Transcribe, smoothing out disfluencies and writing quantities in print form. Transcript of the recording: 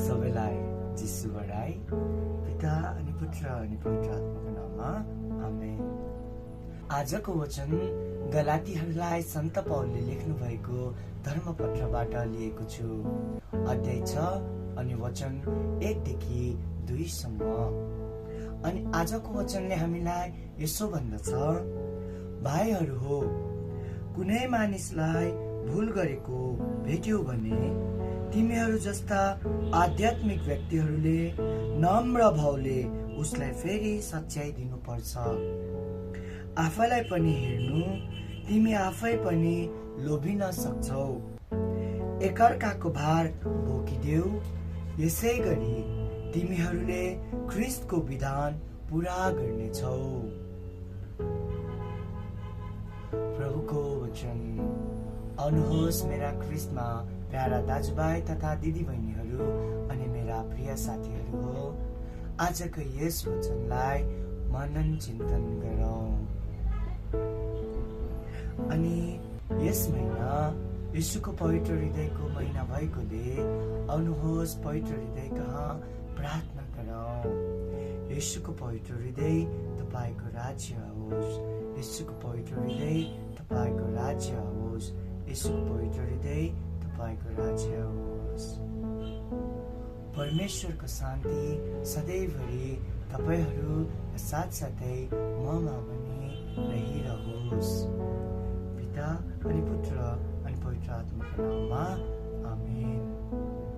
सबैलाई जिसु बढाई पिता अनि पुत्र अनि पवित्र आत्माको नाममा आमेन। आजको वचन गलातीहरूलाई सन्त पौलले लेख्नु भएको धर्मपत्रबाट लिएको छु। अध्याय 6 अनि वचन 1 देखि 2 सम्म। अनि आजको वचनले हामीलाई यसो भन्दछ, भाइहरू हो, कुनै मानिसलाई भुल गरेको भेट्यौ भने तिमीहरू जस्ता आध्यात्मिक व्यक्तिहरूले नम्र भावले उसलाई फेरि सच्याइ दिनुपर्छ। आफैलाई पनि हेर्नु, तिमी आफै पनि लोभिन सक्छौ। एकअर्काको भार बोकिदेऊ। यसै गरी तिमीहरूले ख्रीष्टको विधान पूरा गर्नेछौ। प्रभुको वचन। आउनुहोस् मेरा ख्रीष्टमा प्यारा दाजुभाइ तथा दिदीबहिनीहरू अनि मेरा प्रिय साथीहरू हो, आजको यस वचनलाई मनन चिन्तन गरौँ। अनि यस महिना यीशुको पवित्र हृदयको महिना भएकोले आउनुहोस् पवित्र हृदय कहाँ प्रार्थना गरौँ। यीशुको पवित्र हृदय तपाईँको राज्य आओस्। यीशुको पवित्र हृदय तपाईँको राज्य आओस्। यीशुको पवित्र हृदय तपाईँको राज्य आओस्। परमेश्वरको शान्ति सधैँभरि तपाईँहरू साथसाथै ममा पनि रहिरहोस्। पिता अनि पुत्र अनि पवित्र आत्माको नाममा आमेन।